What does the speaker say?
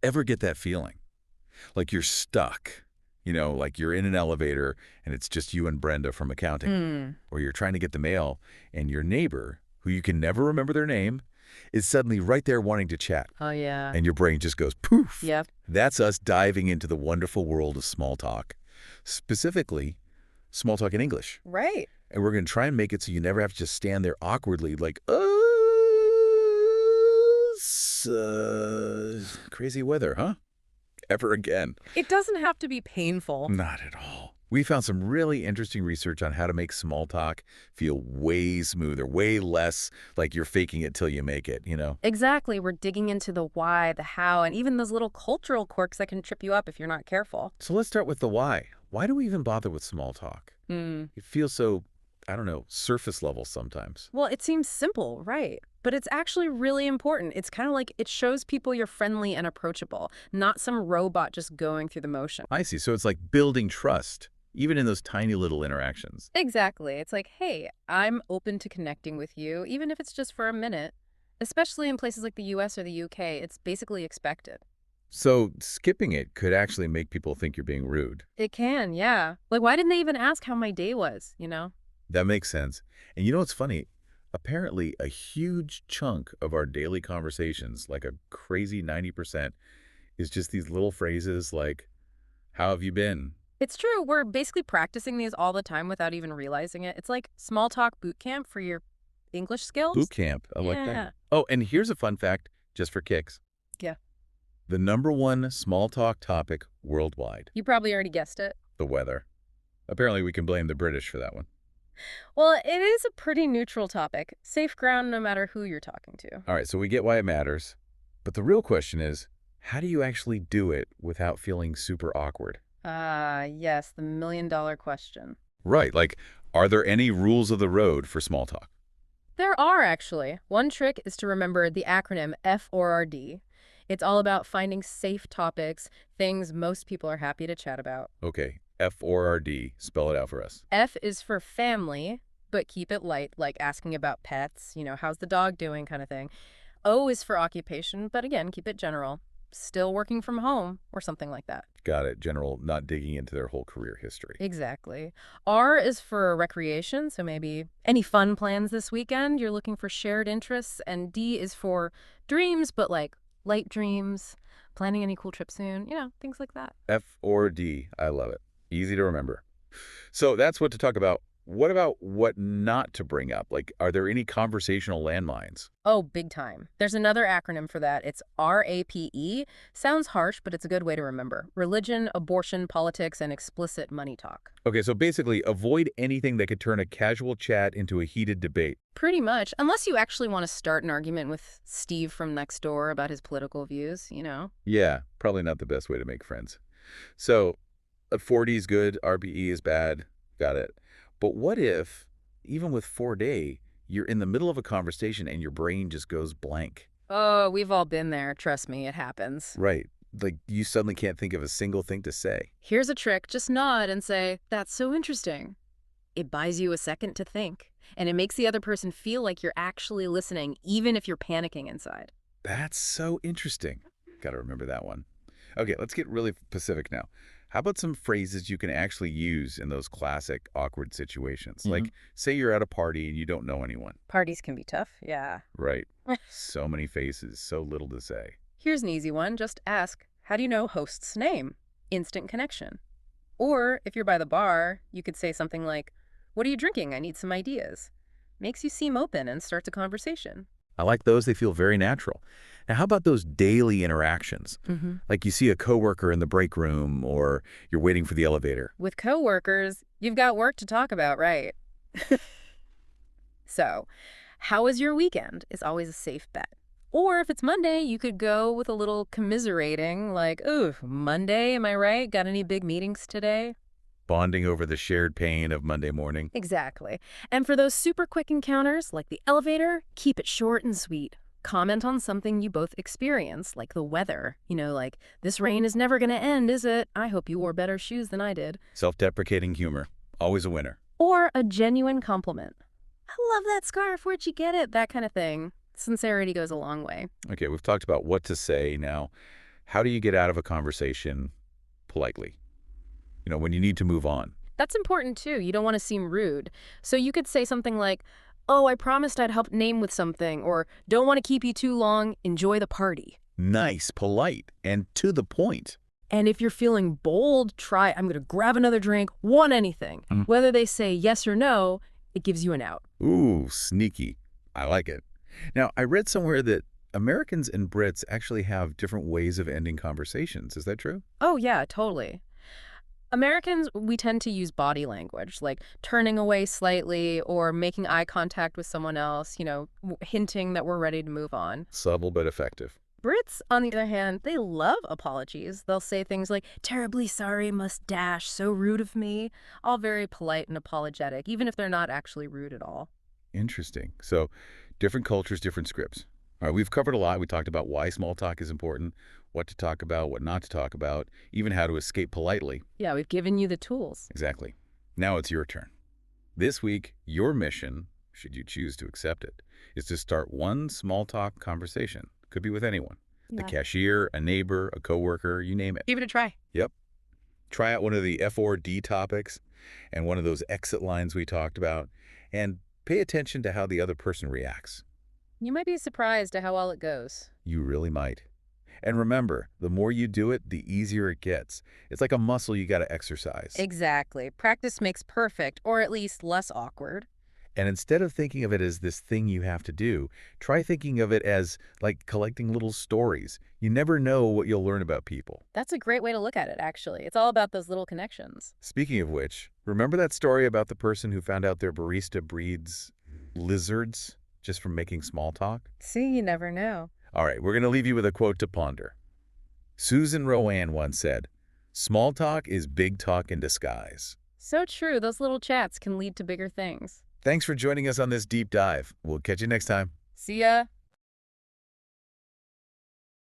Ever get that feeling? Like you're stuck. Like you're in an elevator and it's just you and Brenda from accounting. Hmm. Or you're trying to get the mail and your neighbor, who you can never remember their name, is suddenly right there wanting to chat. Oh, yeah. And your brain just goes poof. Yep. That's us diving into the wonderful world of small talk. Specifically, small talk in English. Right. And we're going to try and make it so you never have to just stand there awkwardly like, crazy weather, huh? Ever again. It doesn't have to be painful. Not at all. We found some really interesting research on how to make small talk feel way smoother, way less like you're faking it till you make it, Exactly. We're digging into the why, the how, and even those little cultural quirks that can trip you up if you're not careful. So let's start with the why. Why do we even bother with small talk? It feels so, I don't know, surface level sometimes. Well, it seems simple, right? But it's actually really important. It's kind of like it shows people you're friendly and approachable, not some robot just going through the motion. I see. So it's like building trust, even in those tiny little interactions. Exactly. It's like, hey, I'm open to connecting with you, even if it's just for a minute. Especially in places like the US or the UK, it's basically expected. So skipping it could actually make people think you're being rude. It can, yeah. Like, why didn't they even ask how my day was, That makes sense. And you know what's funny? Apparently, a huge chunk of our daily conversations, like a crazy 90%, is just these little phrases like, how have you been? It's true. We're basically practicing these all the time without even realizing it. It's like small talk boot camp for your English skills. Boot camp. I like Yeah. that. Oh, and here's a fun fact, just for kicks. Yeah. The #1 small talk topic worldwide, You probably already guessed it. the weather. Apparently, we can blame the British for that one. Well, it is a pretty neutral topic. Safe ground no matter who you're talking to. All right, so we get why it matters. But the real question is, how do you actually do it without feeling super awkward? Ah, yes, the million-dollar question. Right, like, are there any rules of the road for small talk? There are, actually. One trick is to remember the acronym FORD. It's all about finding safe topics, things most people are happy to chat about. Okay, FORD, spell it out for us. F is for family, but keep it light, like asking about pets, how's the dog doing kind of thing. O is for occupation, but again, keep it general. Still working from home or something like that. Got it, general, not digging into their whole career history. Exactly. R is for recreation, so maybe any fun plans this weekend, you're looking for shared interests. And D is for dreams, but like light dreams, planning any cool trip soon, things like that. FORD, I love it. Easy to remember. So that's what to talk about. What about what not to bring up? Like, are there any conversational landmines? Oh, big time. There's another acronym for that. It's RAPE. Sounds harsh, but it's a good way to remember. Religion, abortion, politics, and explicit money talk. Okay, so basically, avoid anything that could turn a casual chat into a heated debate. Pretty much. Unless you actually want to start an argument with Steve from next door about his political views, Yeah, probably not the best way to make friends. So, 4D is good, RBE is bad. Got it. But what if, even with 4D, you're in the middle of a conversation and your brain just goes blank? Oh, we've all been there. Trust me, it happens. Right. Like, you suddenly can't think of a single thing to say. Here's a trick. Just nod and say, that's so interesting. It buys you a second to think, and it makes the other person feel like you're actually listening, even if you're panicking inside. That's so interesting. Got to remember that one. Okay, let's get really specific now. How about some phrases you can actually use in those classic awkward situations? Like, say you're at a party and you don't know anyone. Parties can be tough, yeah. Right. So many faces, so little to say. Here's an easy one. Just ask, how do you know host's name? Instant connection. Or if you're by the bar, you could say something like, what are you drinking? I need some ideas. Makes you seem open and starts a conversation. I like those. They feel very natural. Now, how about those daily interactions? Like you see a coworker in the break room or you're waiting for the elevator. With coworkers, you've got work to talk about, right? So, how was your weekend is always a safe bet. Or if it's Monday, you could go with a little commiserating, like, ooh, Monday, am I right? Got any big meetings today? Bonding over the shared pain of Monday morning. Exactly. And for those super quick encounters, like the elevator, keep it short and sweet. Comment on something you both experience, like the weather. Like, this rain is never going to end, is it? I hope you wore better shoes than I did. Self-deprecating humor. Always a winner. Or a genuine compliment. I love that scarf. Where'd you get it? That kind of thing. Sincerity goes a long way. Okay, we've talked about what to say now. How do you get out of a conversation politely? When you need to move on. That's important too. You don't want to seem rude. So you could say something like, "Oh, I promised I'd help name with something," or "Don't want to keep you too long. Enjoy the party." Nice, polite, and to the point. And if you're feeling bold, try, "I'm going to grab another drink, want anything." Whether they say yes or no, it gives you an out. Ooh, sneaky. I like it. Now, I read somewhere that Americans and Brits actually have different ways of ending conversations. Is that true? Oh, yeah, totally. Americans, we tend to use body language, like turning away slightly or making eye contact with someone else, hinting that we're ready to move on. Subtle but effective. Brits, on the other hand, they love apologies. They'll say things like, "Terribly sorry, must dash, so rude of me." All very polite and apologetic, even if they're not actually rude at all. Interesting. So, different cultures, different scripts. All right, we've covered a lot. We talked about why small talk is important, what to talk about, what not to talk about, even how to escape politely. Yeah, we've given you the tools. Exactly. Now it's your turn. This week, your mission, should you choose to accept it, is to start one small talk conversation. Could be with anyone. The Yeah. cashier, a neighbor, a coworker, you name it. Give it a try. Yep. Try out one of the F4D topics and one of those exit lines we talked about, and pay attention to how the other person reacts. You might be surprised at how well it goes. You really might. And remember, the more you do it, the easier it gets. It's like a muscle you got to exercise. Exactly. Practice makes perfect, or at least less awkward. And instead of thinking of it as this thing you have to do, try thinking of it as like collecting little stories. You never know what you'll learn about people. That's a great way to look at it, actually. It's all about those little connections. Speaking of which, remember that story about the person who found out their barista breeds lizards just from making small talk? See, you never know. All right, we're going to leave you with a quote to ponder. Susan Rowan once said, "Small talk is big talk in disguise." So true. Those little chats can lead to bigger things. Thanks for joining us on this deep dive. We'll catch you next time. See ya.